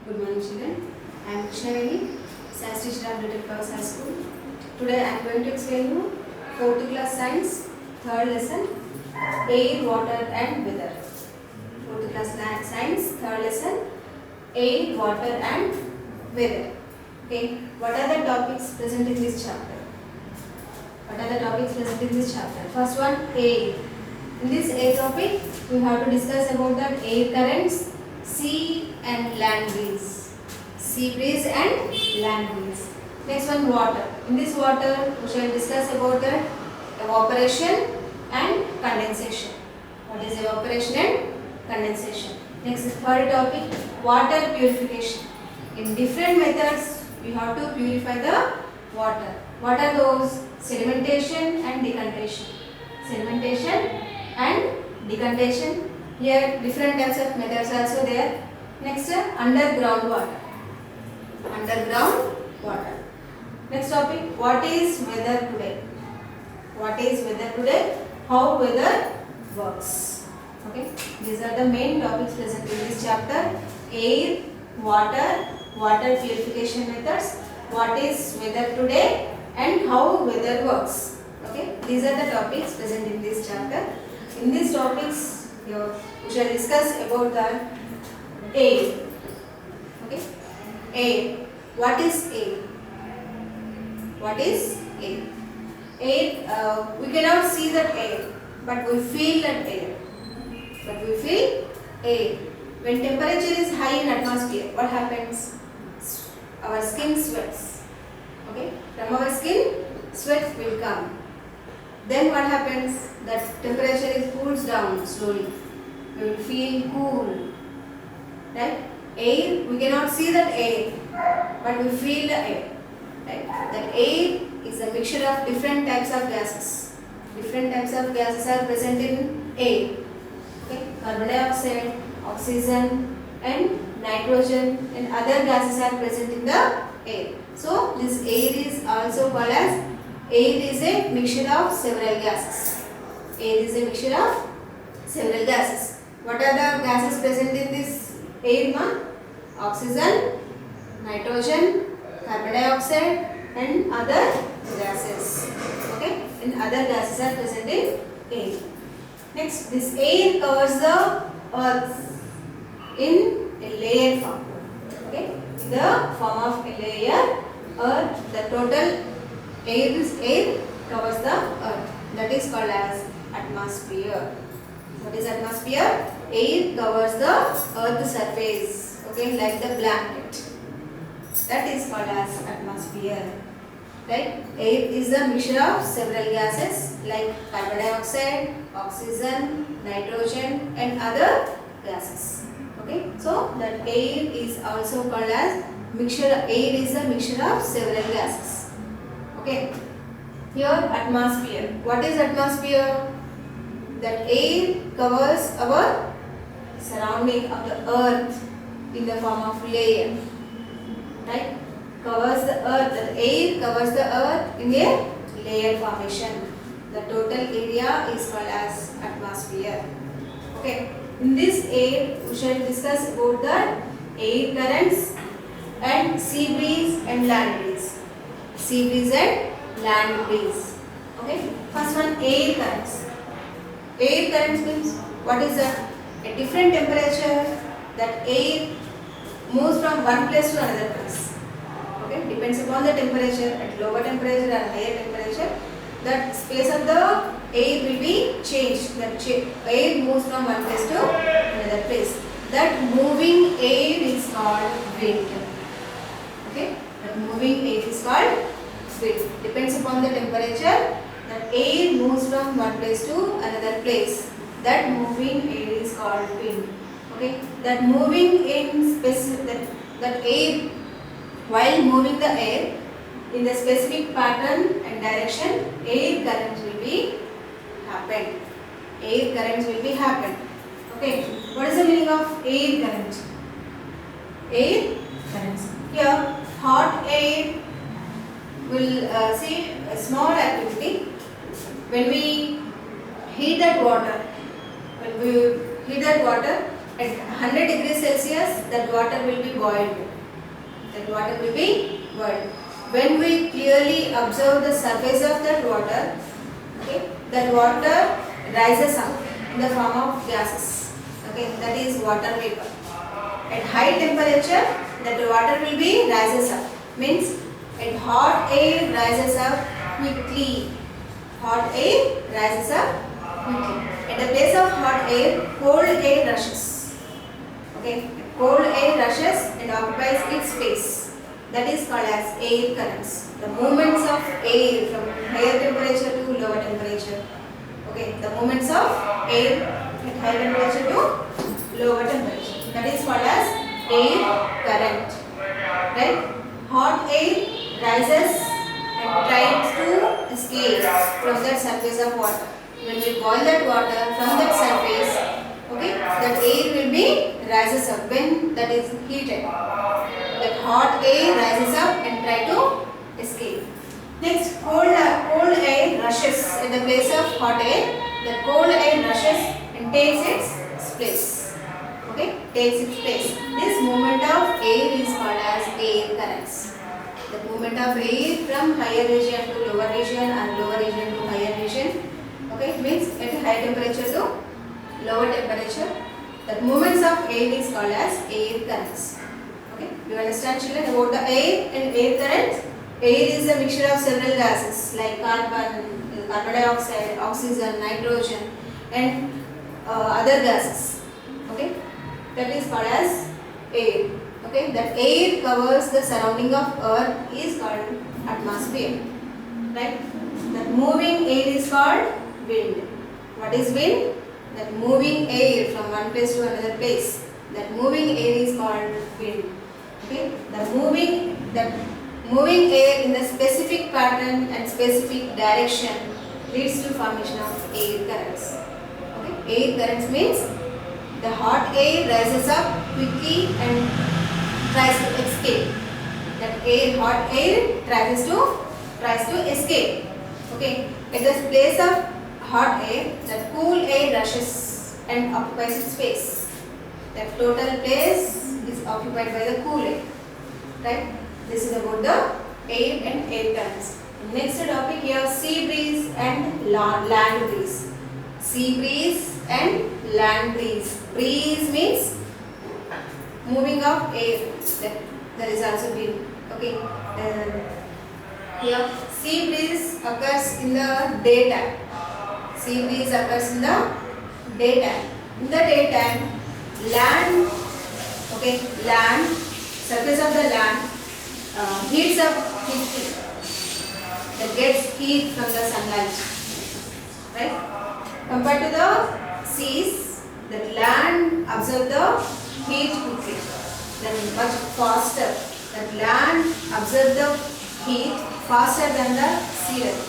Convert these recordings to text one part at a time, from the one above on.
Good morning, children. I am Krishnaveni, Science teacher at Little Flowers High School. Today I am going to explain you 4th class science, third lesson, air, water and weather. 4th class science, third lesson, air, water and weather. Okay, what are the topics present in this chapter? What are the topics present in this chapter? First one, air. In this air topic, we have to discuss about the air currents, sea and land breeze. Sea breeze and land breeze. Next one, water. In this water, we shall discuss about the evaporation and condensation. What is evaporation and condensation? Next, third topic, water purification. In different methods, we have to purify the water. What are those? Sedimentation and decantation. Sedimentation and decantation. Here different types of methods also there. Next, underground water. Underground water. Next topic, what is weather today? What is weather today? How weather works. Okay, these are the main topics present in this chapter. Air, water, water purification methods, what is weather today and how weather works. Okay, these are the topics present in this chapter. In these topics, we shall discuss about the air. Okay, air. What is air? What is air? Air, we cannot see that air, but we feel that air. But we feel air. When temperature is high in atmosphere, what happens? Our skin sweats. Okay, from our skin, sweat will come. Then what happens? That temperature is cools down slowly. We will feel cool. Right? Air, we cannot see that air, but we feel the air. Right? That air is a mixture of different types of gases. Different types of gases are present in air. Okay? Carbon dioxide, oxygen and nitrogen and other gases are present in the air. So this air is also called as air is a mixture of several gases. Air is a mixture of several gases. What are the gases present in this air, ma? Oxygen, nitrogen, carbon dioxide and other gases. Okay, and other gases are present in air. Next, this air covers the earth in a layer form. Okay, in the form of a layer, earth, the total air covers the earth. That is called as atmosphere. What is atmosphere? Air covers the earth surface. Okay, like the blanket. That is called as atmosphere. Right? Air is a mixture of several gases like carbon dioxide, oxygen, nitrogen and other gases. Okay, so that air is also called as mixture. Air is a mixture of several gases. Okay, here atmosphere. What is atmosphere? That air covers our surrounding of the earth in the form of layer. Right? Covers the earth. The air covers the earth in a layer formation. The total area is called as atmosphere. Okay. In this air, we shall discuss about the air currents and sea breeze and land breeze. Sea breeze and land breeze. Okay. First one, air currents. Air currents means what is that? At different temperature, that air moves from one place to another place. Okay. Depends upon the temperature. At lower temperature and higher temperature, that space of the air will be changed. That air moves from one place to another place. That moving air is called wind. Okay, that moving air is called wind. Depends upon the temperature. That air moves from one place to another place. That moving air is called wind. Okay, that moving in specific that air, while moving the air in the specific pattern and direction, air currents will be happen. Air currents will be happen. Okay, what is the meaning of air current? Air currents. Here, hot air will see a small activity. When we heat that water, at At 100 degrees Celsius, that water will be boiled. That water will be boiled. When we clearly observe the surface of that water, okay, that water rises up in the form of gases. Okay, that is water vapor. At high temperature, that water will be rises up. Means at hot air rises up quickly. Hot air rises up quickly. At the place of hot air, cold air rushes. Okay, cold air rushes and occupies its space. That is called as air currents. The movements of air from higher temperature to lower temperature. Okay, the movements of air at high temperature to lower temperature. That is called as air current. Right? Hot air rises and tries to escape from that surface of water. When we boil that water from that surface, okay, that air will be rises up when that is heated. That hot air rises up and try to escape. Next, cold air rushes in the place of hot air. That cold air rushes and takes its place. Okay, takes its place. This movement of air is called as air currents. The movement of air from higher region to lower region and lower region to higher region. Okay, means at high temperature to lower temperature. The movements of air is called as air currents. Okay, do you understand, children, about the air and air currents? Air is a mixture of several gases like carbon dioxide, oxygen, nitrogen, and other gases. Okay, that is called as air. Okay, that air covers the surrounding of earth is called atmosphere. Right? That moving air is called wind. What is wind? That moving air from one place to another place. That moving air is called wind. Okay? That moving air in a specific pattern and specific direction leads to formation of air currents. Okay? Air currents means the hot air rises up quickly and tries to escape. That hot air tries to escape. Okay? At the place of hot air, that cool air rushes and occupies its space. The total place is occupied by the cool air. Right? This is about the air and air currents. Next topic here, sea breeze and land breeze. Sea breeze and land breeze. Breeze means moving of air. That is also wind. Okay. Here, sea breeze occurs in the daytime. Sea breeze occurs in the daytime. In the daytime, land, surface of the land heats up quickly. That gets heat from the sunlight. Right? Compared to the seas, that land absorbs the heat quickly. Then much faster. That land absorbs the heat faster than the sea level.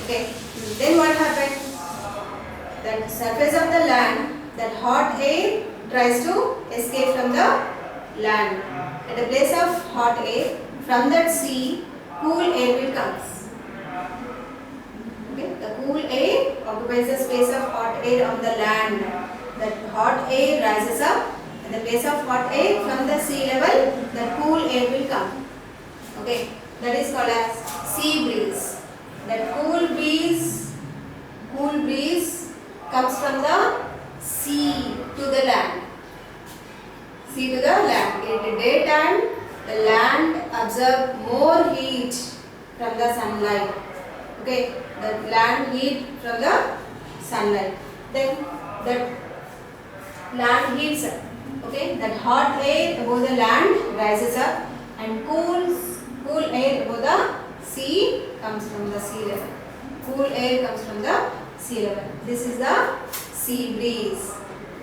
Okay. Then what happened? That surface of the land, that hot air tries to escape from the land. At the place of hot air, from that sea, cool air will come. Okay, the cool air occupies the space of hot air on the land. That hot air rises up. At the place of hot air, from the sea level, the cool air will come. Okay, that is called as sea breeze. That cool breeze comes from the sea to the land. Sea to the land. In the daytime, the land absorbs more heat from the sunlight. Okay, the land heat from the sunlight. Then that land heats up. Okay, that hot air above the land rises up and cool air above the sea comes from the sea level. Cool air comes from the sea level. This is the sea breeze.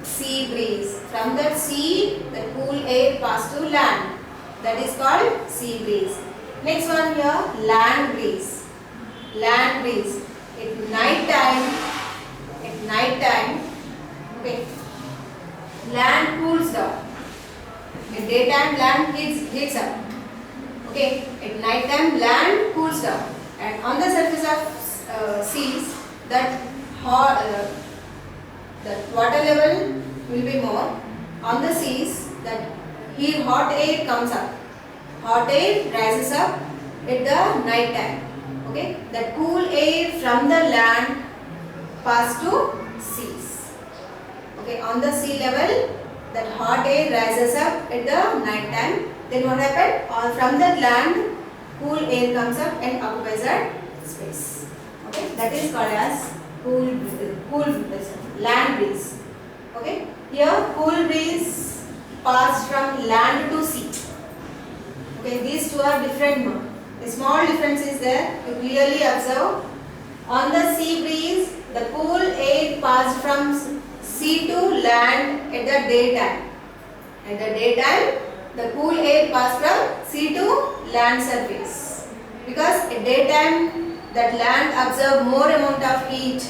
Sea breeze. From that sea, the cool air passes to land. That is called sea breeze. Next one here, land breeze. Land breeze. At night time, okay, land cools down. In daytime, land heats up. Okay, at night time, land cools down. And on the surface of seas, that water level will be more. On the seas, that here hot air comes up. Hot air rises up at the night time. Okay, that cool air from the land pass to seas. Okay, on the sea level, that hot air rises up at the night time. Then what happened? From that land, cool air comes up and occupies that space. Okay, that is called as cool land breeze. Okay, here cool breeze pass from land to sea. Okay, these two are different. A small difference is there. You clearly observe. On the sea breeze, the cool air passed from sea to land at the daytime. At the daytime, the cool air passed from sea to land surface. Because at daytime, that land absorb more amount of heat.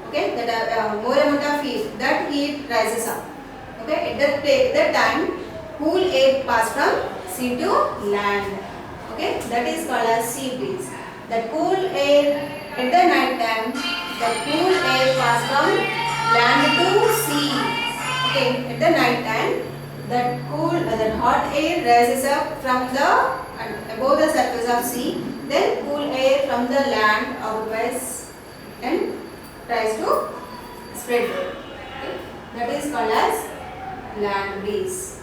Okay, more amount of heat. That heat rises up. Okay, at that time, cool air passed from sea to land. Okay, that is called as sea breeze. The cool air at the night time, the cool air passed from land to sea. Okay, at the night time, that hot air rises up from above the surface of sea. Then cool air from the land occupies and tries to spread. Okay, that is called as land breeze.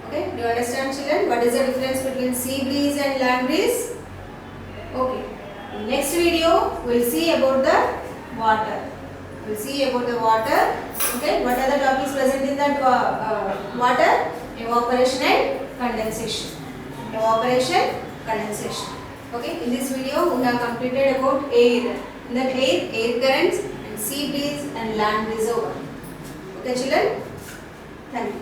Okay, do you understand, children? What is the difference between sea breeze and land breeze? Okay. In next video, we will see about the water. We will see about the water. Okay. What are the topics present in that water? Evaporation and condensation. Evaporation, condensation. Okay. In this video, we have completed about air. In that air currents and sea breeze and land breeze over. Okay, children? Thank you.